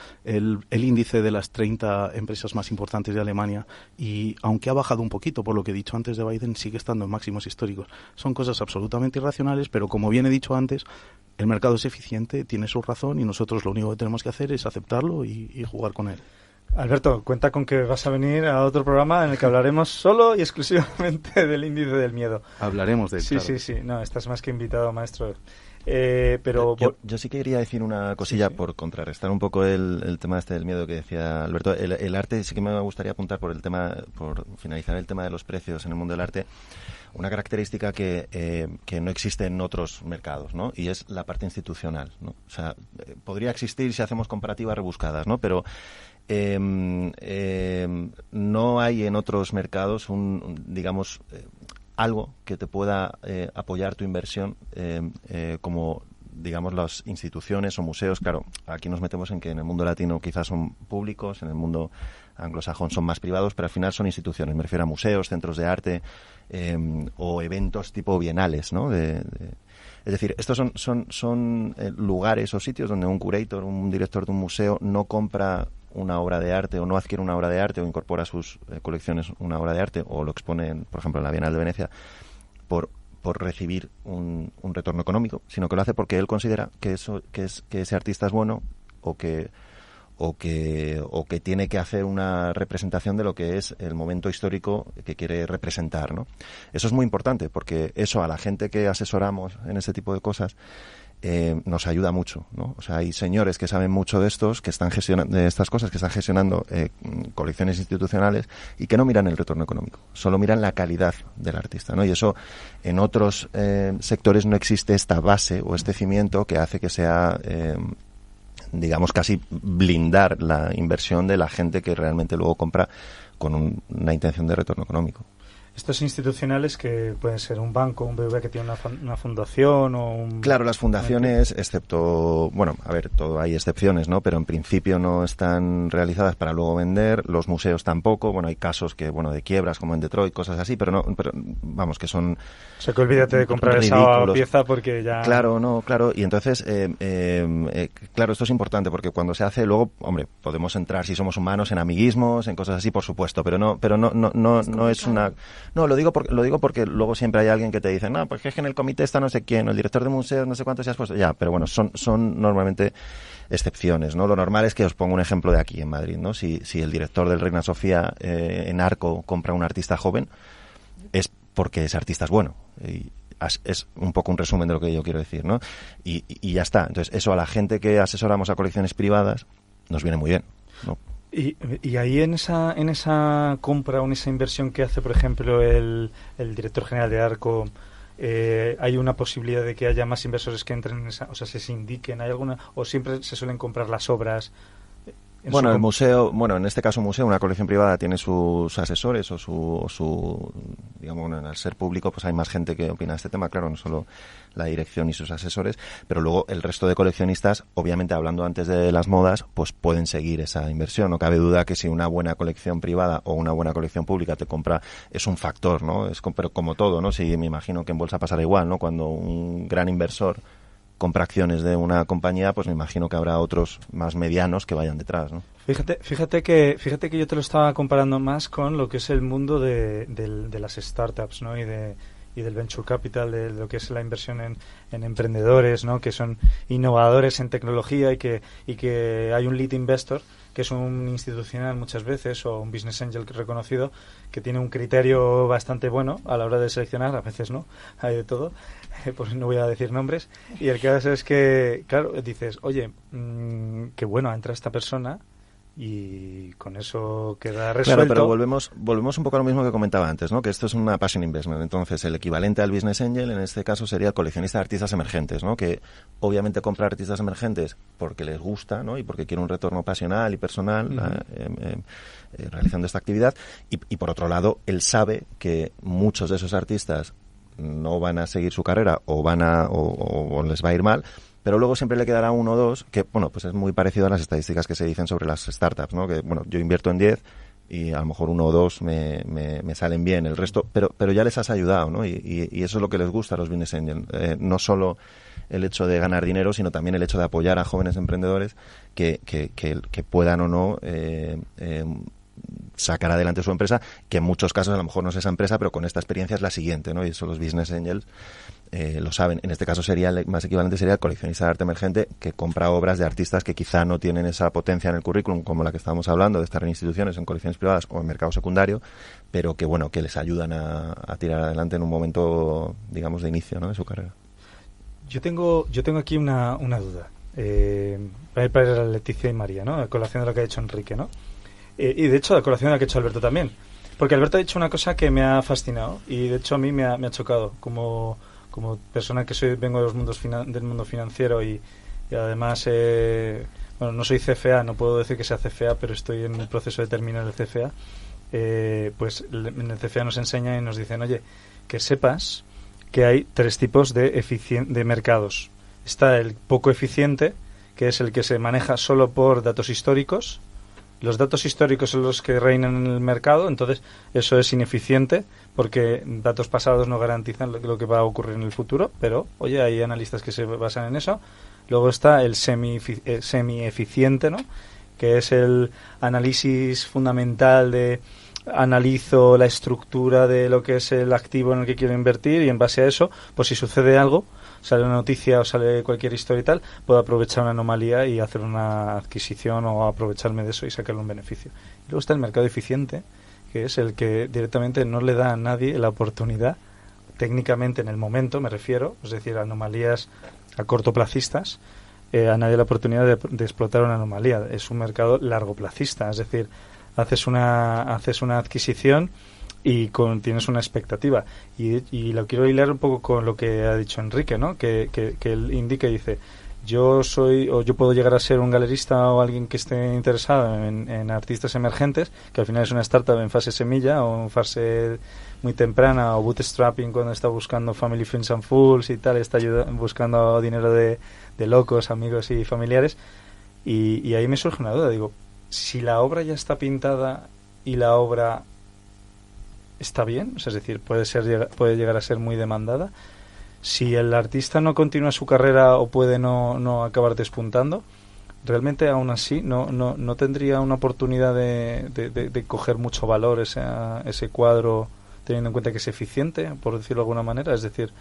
índice de las 30 empresas más importantes de Alemania, y aunque ha bajado un poquito por lo que he dicho antes de Biden, sigue estando en máximos históricos. Son cosas absolutamente irracionales, pero como bien he dicho antes, el mercado es eficiente, tiene su razón, y nosotros lo único que tenemos que hacer es aceptarlo y jugar con él. Alberto, cuenta con que vas a venir a otro programa en el que hablaremos solo y exclusivamente del índice del miedo. Hablaremos de él, sí, claro. Sí. No, estás más que invitado, maestro. Pero yo sí quería decir una cosilla por contrarrestar un poco el tema del miedo que decía Alberto. El arte sí que me gustaría apuntar por finalizar el tema de los precios en el mundo del arte. Una característica que no existe en otros mercados, ¿no? Y es la parte institucional, ¿no? O sea, podría existir si hacemos comparativas rebuscadas, ¿no? Pero no hay en otros mercados algo que te pueda apoyar tu inversión como digamos, las instituciones o museos, claro, aquí nos metemos en que en el mundo latino quizás son públicos, en el mundo anglosajón son más privados, pero al final son instituciones. Me refiero a museos, centros de arte o eventos tipo bienales, ¿no? Es decir, estos son lugares o sitios donde un curator, un director de un museo no compra una obra de arte o no adquiere una obra de arte o incorpora a sus colecciones una obra de arte o lo expone, por ejemplo, en la Bienal de Venecia por recibir un retorno económico, sino que lo hace porque él considera que ese artista es bueno o que tiene que hacer una representación de lo que es el momento histórico que quiere representar, ¿no? Eso es muy importante porque eso a la gente que asesoramos en ese tipo de cosas nos ayuda mucho, ¿no? O sea, hay señores que saben mucho de estas cosas, que están gestionando colecciones institucionales y que no miran el retorno económico, solo miran la calidad del artista, ¿no? Y eso en otros sectores no existe esta base o este cimiento que hace que sea digamos casi blindar la inversión de la gente que realmente luego compra con una intención de retorno económico. Estos institucionales que pueden ser un banco, un BBVA que tiene una fundación o un... Claro, las fundaciones, excepto... Bueno, a ver, hay excepciones, ¿no? Pero en principio no están realizadas para luego vender. Los museos tampoco. Bueno, hay casos que, de quiebras como en Detroit, cosas así, pero vamos, que son... O sea, que olvídate de comprar ridículos. Esa pieza porque ya... Claro. Y entonces, claro, esto es importante porque cuando se hace luego, hombre, podemos entrar, si somos humanos, en amiguismos, en cosas así, por supuesto, pero no es una... No, lo digo porque luego siempre hay alguien que te dice, no, pues es que en el comité está no sé quién, o el director de museo, no sé cuánto se has puesto. Ya, pero bueno, son normalmente excepciones, ¿no? Lo normal es que os pongo un ejemplo de aquí en Madrid, ¿no? Si el director del Reina Sofía en Arco compra un artista joven, es porque ese artista es bueno. Y es un poco un resumen de lo que yo quiero decir, ¿no? Y ya está. Entonces, eso a la gente que asesoramos a colecciones privadas nos viene muy bien, ¿no? Y ahí en esa compra o en esa inversión que hace, por ejemplo, el director general de Arco, ¿hay una posibilidad de que haya más inversores que entren en esa, o sea, se indiquen, hay alguna, o siempre se suelen comprar las obras? Bueno, el museo, en este caso museo, una colección privada tiene sus asesores o su digamos, al ser público, pues hay más gente que opina de este tema, claro, no solo la dirección y sus asesores, pero luego el resto de coleccionistas, obviamente hablando antes de las modas, pues pueden seguir esa inversión. No cabe duda que si una buena colección privada o una buena colección pública te compra, es un factor, ¿no? Pero como todo, ¿no? Si me imagino que en bolsa pasará igual, ¿no? Cuando un gran inversor compra acciones de una compañía, pues me imagino que habrá otros más medianos que vayan detrás, ¿no? Fíjate que yo te lo estaba comparando más con lo que es el mundo de las startups, ¿no? Y del venture capital, de lo que es la inversión en emprendedores, ¿no? Que son innovadores en tecnología y que hay un lead investor, que es un institucional muchas veces o un business angel reconocido, que tiene un criterio bastante bueno a la hora de seleccionar, a veces no, hay de todo, pues no voy a decir nombres, y el caso es que, claro, dices, oye, qué bueno, entra esta persona y con eso queda resuelto. Claro, pero volvemos un poco a lo mismo que comentaba antes, ¿no? Que esto es una passion investment. Entonces, el equivalente al business angel en este caso sería el coleccionista de artistas emergentes, ¿no? Que obviamente compra artistas emergentes porque les gusta, ¿no? Y porque quiere un retorno pasional y personal realizando esta actividad. Y por otro lado, él sabe que muchos de esos artistas no van a seguir su carrera o les va a ir mal, pero luego siempre le quedará uno o dos que, pues es muy parecido a las estadísticas que se dicen sobre las startups, ¿no? Que, yo invierto en 10 y a lo mejor uno o dos me salen bien, el resto, pero ya les has ayudado, ¿no? Y eso es lo que les gusta a los business angels, no solo el hecho de ganar dinero, sino también el hecho de apoyar a jóvenes emprendedores que puedan o no sacar adelante su empresa, que en muchos casos a lo mejor no es esa empresa, pero con esta experiencia es la siguiente, ¿no? Y eso los business angels lo saben. En este caso sería más equivalente sería el coleccionista de arte emergente que compra obras de artistas que quizá no tienen esa potencia en el currículum como la que estábamos hablando, de estar en instituciones, en colecciones privadas o en mercado secundario, pero que les ayudan a tirar adelante en un momento, digamos, de inicio, ¿no? De su carrera. Yo tengo aquí una duda. Para Leticia y María, ¿no? A colación de lo que ha dicho Enrique, ¿no? Y de hecho, a colación de lo que ha hecho Alberto también. Porque Alberto ha dicho una cosa que me ha fascinado y de hecho a mí me ha chocado como persona que vengo de del mundo financiero y además, no soy CFA, no puedo decir que sea CFA, pero estoy en el proceso de terminar el CFA. Pues en el CFA nos enseñan y nos dicen, oye, que sepas que hay 3 tipos de mercados. Está el poco eficiente, que es el que se maneja solo por datos históricos. Los datos históricos son los que reinan en el mercado, entonces eso es ineficiente porque datos pasados no garantizan lo que va a ocurrir en el futuro, pero oye, hay analistas que se basan en eso. Luego está el semi-eficiente, ¿no? Que es el análisis fundamental de analizo la estructura de lo que es el activo en el que quiero invertir y en base a eso, pues si sucede algo, sale una noticia o sale cualquier historia y tal, puedo aprovechar una anomalía y hacer una adquisición o aprovecharme de eso y sacarle un beneficio. Y luego está el mercado eficiente, que es el que directamente no le da a nadie la oportunidad, técnicamente en el momento me refiero, es decir, anomalías a cortoplacistas, a nadie la oportunidad de explotar una anomalía. Es un mercado largoplacista, es decir, haces una adquisición y tienes una expectativa. Y lo quiero hilar un poco con lo que ha dicho Enrique, ¿no? Que él indica y dice, yo puedo llegar a ser un galerista o alguien que esté interesado en artistas emergentes, que al final es una startup en fase semilla o en fase muy temprana, o bootstrapping cuando está buscando family, friends and fools y tal, está buscando dinero de locos, amigos y familiares. Y ahí me surge una duda, digo, si la obra ya está pintada y la obra está bien, o sea, es decir, puede llegar a ser muy demandada, si el artista no continúa su carrera o puede no acabar despuntando, realmente aún así no tendría una oportunidad de coger mucho valor ese cuadro, teniendo en cuenta que es eficiente, por decirlo de alguna manera, es decir,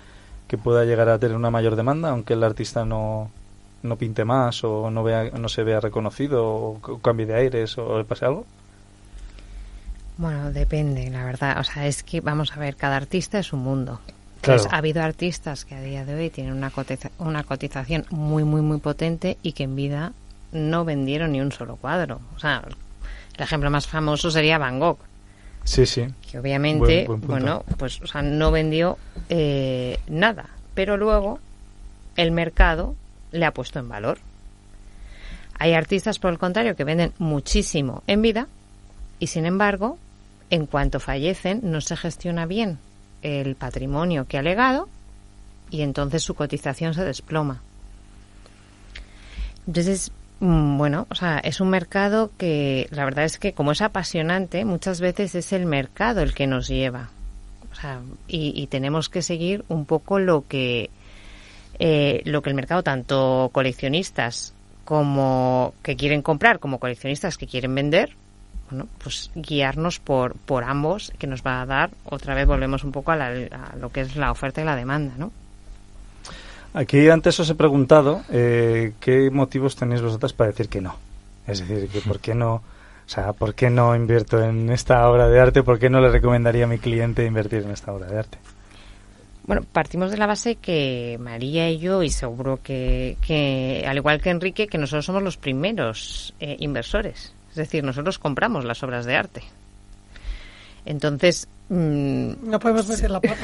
que pueda llegar a tener una mayor demanda, aunque el artista no pinte más o no se vea reconocido o cambie de aires o le pase algo. Bueno, depende, la verdad. O sea, es que, vamos a ver, cada artista es un mundo. Claro. Entonces, ha habido artistas que a día de hoy tienen una cotización muy, muy, muy potente y que en vida no vendieron ni un solo cuadro. O sea, el ejemplo más famoso sería Van Gogh. Sí, sí. Que obviamente, buen punto. bueno, pues, o sea, no vendió nada. Pero luego el mercado le ha puesto en valor. Hay artistas, por el contrario, que venden muchísimo en vida y, sin embargo, en cuanto fallecen, no se gestiona bien el patrimonio que ha legado y entonces su cotización se desploma. Entonces, bueno, o sea, es un mercado que la verdad es que, como es apasionante, muchas veces es el mercado el que nos lleva. O sea, y tenemos que seguir un poco lo que el mercado, tanto coleccionistas como que quieren comprar como coleccionistas que quieren vender, bueno, pues guiarnos por ambos, que nos va a dar, otra vez volvemos un poco a lo que es la oferta y la demanda, ¿no? Aquí antes os he preguntado qué motivos tenéis vosotras para decir que no. Es decir, que por qué no invierto en esta obra de arte, por qué no le recomendaría a mi cliente invertir en esta obra de arte. Bueno, partimos de la base que María y yo, y seguro que al igual que Enrique, que nosotros somos los primeros inversores. Es decir, nosotros compramos las obras de arte. Entonces... no podemos meter la pata.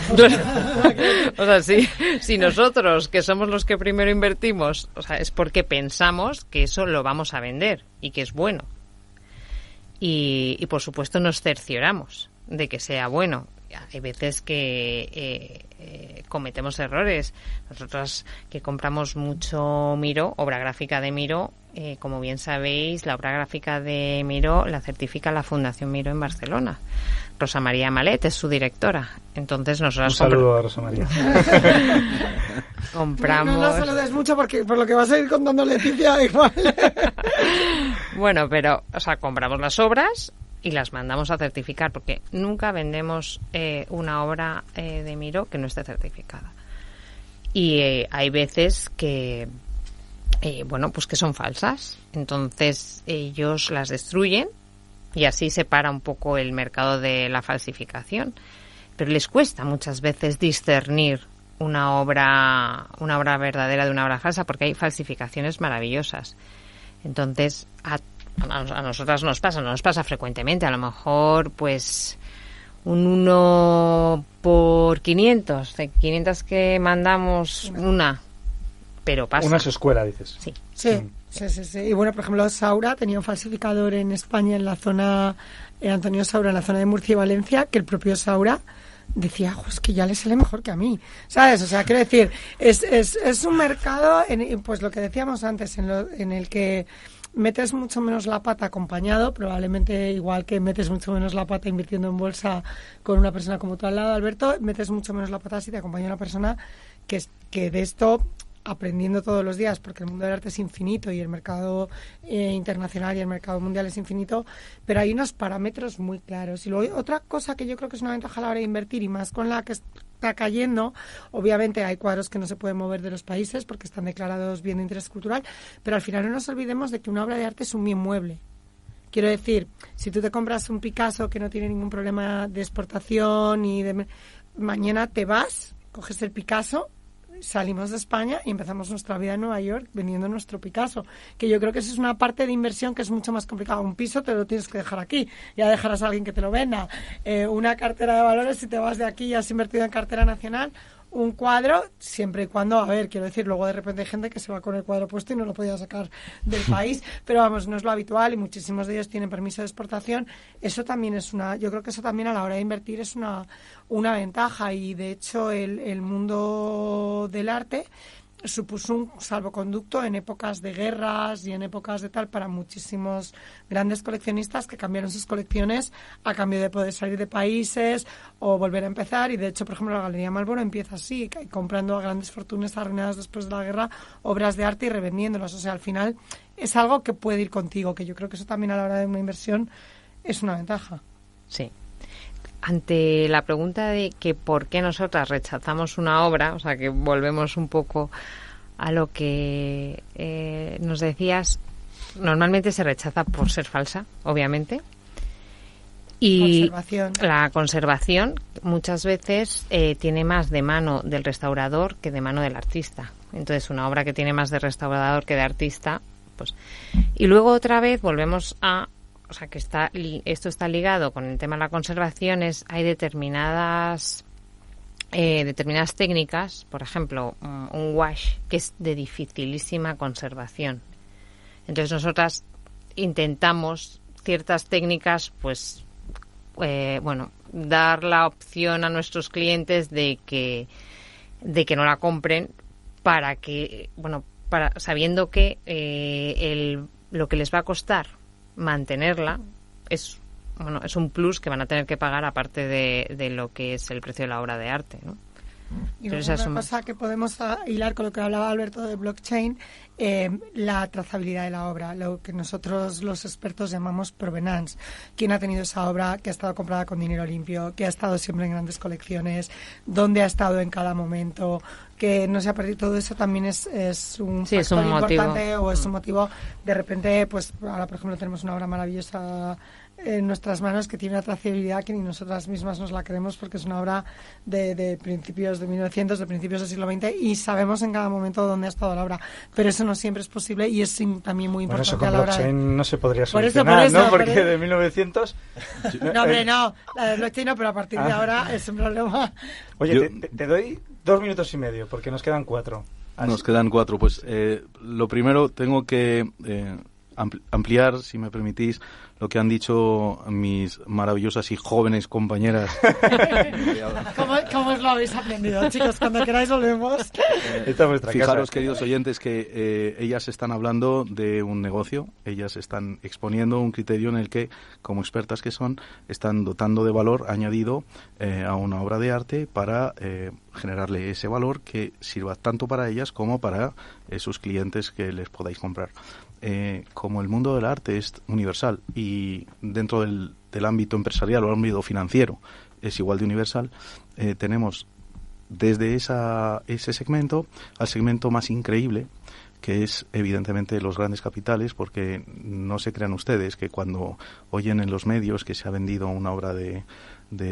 O sea, si nosotros, que somos los que primero invertimos, o sea, es porque pensamos que eso lo vamos a vender y que es bueno. Y por supuesto nos cercioramos de que sea bueno. Hay veces que cometemos errores. Nosotros que compramos mucho Miró, obra gráfica de Miró, como bien sabéis, la obra gráfica de Miró la certifica la Fundación Miró en Barcelona. Rosa María Malet es su directora. Entonces nosotros... Un saludo a Rosa María. Compramos... No saludes mucho porque por lo que vas a ir contando Leticia igual. Bueno, pero, o sea, compramos las obras y las mandamos a certificar, porque nunca vendemos una obra de Miró que no esté certificada. Y hay veces que, bueno, pues que son falsas. Entonces ellos las destruyen y así se para un poco el mercado de la falsificación. Pero les cuesta muchas veces discernir una obra verdadera de una obra falsa, porque hay falsificaciones maravillosas. Entonces, a nosotras nos pasa frecuentemente, a lo mejor pues un 1 por 500, de 500 que mandamos una, pero pasa. Una se escuela, dices. Sí. Sí. Y bueno, por ejemplo, Saura tenía un falsificador en España, en la zona, Antonio Saura, en la zona de Murcia y Valencia, que el propio Saura decía, es que ya le sale mejor que a mí, ¿sabes? O sea, quiero decir, es un mercado, pues lo que decíamos antes, en el que metes mucho menos la pata acompañado, probablemente igual que metes mucho menos la pata invirtiendo en bolsa con una persona como tú al lado, Alberto, metes mucho menos la pata si te acompaña una persona que de esto aprendiendo todos los días, porque el mundo del arte es infinito y el mercado internacional y el mercado mundial es infinito, pero hay unos parámetros muy claros. Y luego otra cosa que yo creo que es una ventaja a la hora de invertir, y más con la que está cayendo, obviamente hay cuadros que no se pueden mover de los países porque están declarados bien de interés cultural, pero al final no nos olvidemos de que una obra de arte es un bien mueble. Quiero decir, si tú te compras un Picasso que no tiene ningún problema de exportación y mañana te vas, coges el Picasso, salimos de España y empezamos nuestra vida en Nueva York vendiendo nuestro Picasso, que yo creo que esa es una parte de inversión que es mucho más complicada. Un piso te lo tienes que dejar aquí, ya dejarás a alguien que te lo venda. Una cartera de valores, si te vas de aquí y has invertido en cartera nacional. Un cuadro, siempre y cuando, a ver, quiero decir, luego de repente hay gente que se va con el cuadro puesto y no lo podía sacar del país, pero vamos, no es lo habitual y muchísimos de ellos tienen permiso de exportación. Eso también yo creo que eso también a la hora de invertir es una ventaja, y de hecho el mundo del arte supuso un salvoconducto en épocas de guerras y en épocas de tal para muchísimos grandes coleccionistas que cambiaron sus colecciones a cambio de poder salir de países o volver a empezar. Y de hecho, por ejemplo, la Galería Marlborough empieza así, comprando a grandes fortunas arruinadas después de la guerra obras de arte y revendiéndolas. O sea, al final es algo que puede ir contigo, que yo creo que eso también a la hora de una inversión es una ventaja. Sí. Ante la pregunta de que por qué nosotras rechazamos una obra, o sea, que volvemos un poco a lo que nos decías, normalmente se rechaza por ser falsa, obviamente. Y la conservación muchas veces tiene más de mano del restaurador que de mano del artista. Entonces, una obra que tiene más de restaurador que de artista, pues... Y luego otra vez volvemos a... O sea, que esto está ligado con el tema de la conservación. Hay determinadas técnicas, por ejemplo, un wash que es de dificilísima conservación. Entonces nosotras intentamos ciertas técnicas, pues, dar la opción a nuestros clientes de que no la compren sabiendo que lo que les va a costar mantenerla es un plus que van a tener que pagar aparte de lo que es el precio de la obra de arte, ¿no? Y una cosa que podemos hilar con lo que hablaba Alberto de blockchain, la trazabilidad de la obra, lo que nosotros los expertos llamamos provenance. ¿Quién ha tenido esa obra que ha estado comprada con dinero limpio, que ha estado siempre en grandes colecciones, dónde ha estado en cada momento, que no se ha perdido? Todo eso también es un factor importante o es un motivo. De repente, pues ahora por ejemplo tenemos una obra maravillosa en nuestras manos que tiene una trazabilidad que ni nosotras mismas nos la creemos, porque es una obra de principios de 1900, de principios del siglo XX, y sabemos en cada momento dónde ha estado la obra, pero eso no siempre es posible y es también muy importante. Por eso con blockchain no se podría solucionar, por eso, ¿no? Porque de 1900... No, hombre, no, la de blockchain no, pero a partir de ahora es un problema. Oye, te doy 2 minutos y medio, porque nos quedan 4. Nos quedan 4, pues lo primero tengo que ampliar, si me permitís, lo que han dicho mis maravillosas y jóvenes compañeras. ¿Cómo os lo habéis aprendido, chicos? Cuando queráis volvemos. Fijaros, queridos oyentes, que ellas están hablando de un negocio, ellas están exponiendo un criterio en el que, como expertas que son, están dotando de valor añadido a una obra de arte para generarle ese valor que sirva tanto para ellas como para sus clientes que les podáis comprar. Como el mundo del arte es universal y dentro del ámbito empresarial o ámbito financiero es igual de universal, tenemos desde ese segmento al segmento más increíble, que es evidentemente los grandes capitales, porque no se crean ustedes que cuando oyen en los medios que se ha vendido una obra de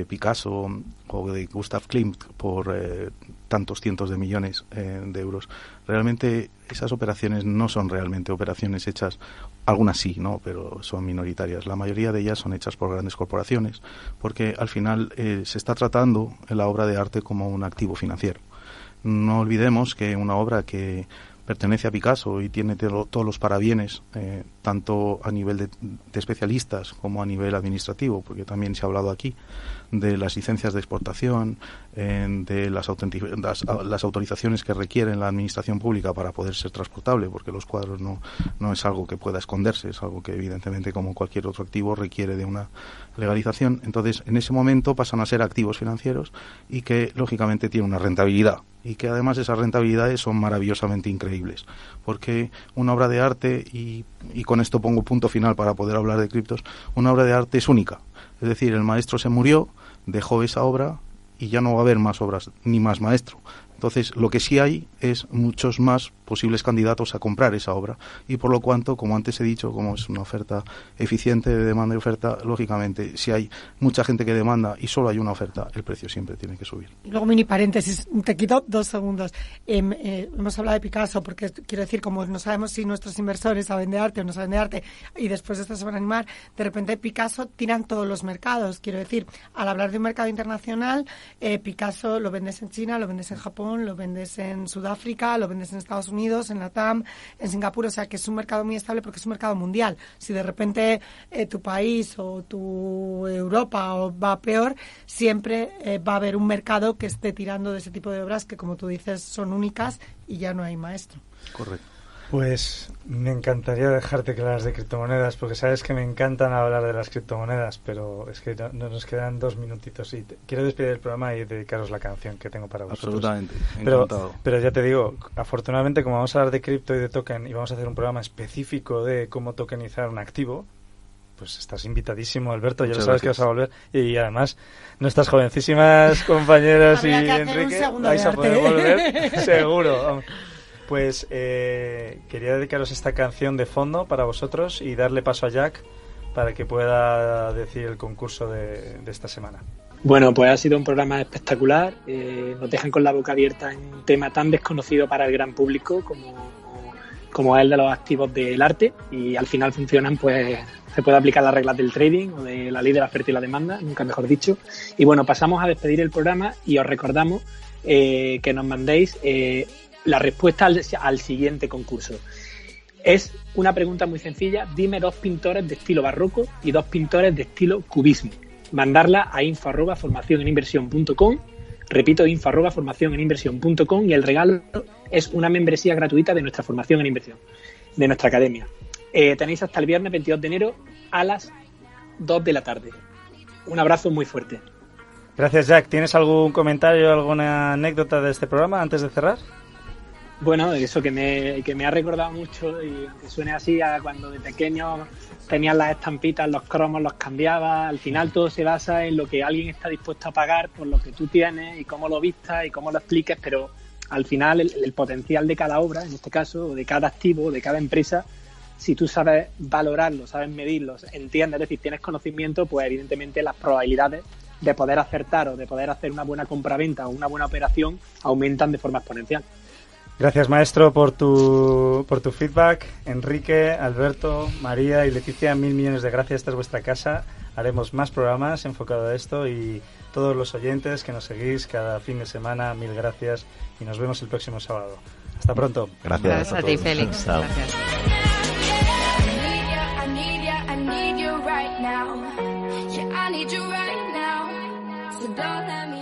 Picasso o de Gustav Klimt por tantos cientos de millones de euros, realmente esas operaciones no son realmente operaciones hechas, algunas sí, ¿no?, pero son minoritarias. La mayoría de ellas son hechas por grandes corporaciones, porque al final se está tratando la obra de arte como un activo financiero. No olvidemos que una obra que pertenece a Picasso y tiene todos los parabienes, tanto a nivel de especialistas como a nivel administrativo, porque también se ha hablado aquí de las licencias de exportación, de las autorizaciones que requiere la administración pública para poder ser transportable, porque los cuadros no es algo que pueda esconderse, es algo que evidentemente, como cualquier otro activo, requiere de una legalización. Entonces, en ese momento pasan a ser activos financieros y que, lógicamente, tienen una rentabilidad, y que además esas rentabilidades son maravillosamente increíbles, porque una obra de arte, y con esto pongo punto final para poder hablar de criptos, una obra de arte es única. Es decir, el maestro se murió, dejó esa obra y ya no va a haber más obras ni más maestro. Entonces, lo que sí hay es muchos más posibles candidatos a comprar esa obra, y por lo cuanto, como antes he dicho, como es una oferta eficiente de demanda y oferta, lógicamente, si hay mucha gente que demanda y solo hay una oferta, el precio siempre tiene que subir. Luego, mini paréntesis, te quito 2 segundos. Hemos hablado de Picasso porque, quiero decir, como no sabemos si nuestros inversores saben de arte o no saben de arte, y después de esto se van a animar, de repente Picasso tiran todos los mercados. Quiero decir, al hablar de un mercado internacional, Picasso lo vendes en China, lo vendes en Japón, lo vendes en Sudáfrica, lo vendes en Estados Unidos, en Latam, en Singapur, o sea que es un mercado muy estable porque es un mercado mundial. Si de repente tu país o tu Europa va peor, siempre va a haber un mercado que esté tirando de ese tipo de obras que, como tú dices, son únicas y ya no hay maestro. Correcto. Pues me encantaría dejarte que hablas de criptomonedas, porque sabes que me encantan hablar de las criptomonedas, pero es que no nos quedan 2 minutitos y quiero despedir el programa y dedicaros la canción que tengo para vosotros. Absolutamente, encantado. Pero ya te digo, afortunadamente, como vamos a hablar de cripto y de token y vamos a hacer un programa específico de cómo tokenizar un activo, pues estás invitadísimo, Alberto. Ya lo sabes que vas a volver. Y además, nuestras jovencísimas compañeras y Enrique vais a poder volver, seguro. Pues quería dedicaros esta canción de fondo para vosotros y darle paso a Jack para que pueda decir el concurso de esta semana. Bueno, pues ha sido un programa espectacular. Nos dejan con la boca abierta en un tema tan desconocido para el gran público como es el de los activos del arte, y al final funcionan, pues se puede aplicar las reglas del trading o de la ley de la oferta y la demanda, nunca mejor dicho. Y bueno, pasamos a despedir el programa y os recordamos que nos mandéis la respuesta al siguiente concurso. Es una pregunta muy sencilla. Dime 2 pintores de estilo barroco y 2 pintores de estilo cubismo. Mandarla a info@formacioneninversión.com. Repito, info@formacioneninversión.com, y el regalo es una membresía gratuita de nuestra formación en inversión, de nuestra academia. Tenéis hasta el viernes 22 de enero a las 2 de la tarde. Un abrazo muy fuerte. Gracias, Jack. ¿Tienes algún comentario, alguna anécdota de este programa antes de cerrar? Bueno, eso que me ha recordado mucho, y que suene así a cuando de pequeño tenías las estampitas, los cromos, los cambiabas. Al final todo se basa en lo que alguien está dispuesto a pagar por lo que tú tienes y cómo lo vistas y cómo lo expliques, pero al final el potencial de cada obra, en este caso, o de cada activo, de cada empresa, si tú sabes valorarlo, sabes medirlo, entiendes, es decir, tienes conocimiento, pues evidentemente las probabilidades de poder acertar o de poder hacer una buena compraventa o una buena operación aumentan de forma exponencial. Gracias, maestro, por tu feedback. Enrique, Alberto, María y Leticia, 1000 millones de gracias. Esta es vuestra casa. Haremos más programas enfocados a esto, y todos los oyentes que nos seguís cada fin de semana, 1000 gracias, y nos vemos el próximo sábado. Hasta pronto. Gracias a ti, Félix. Gracias. I need you right now. So don't let me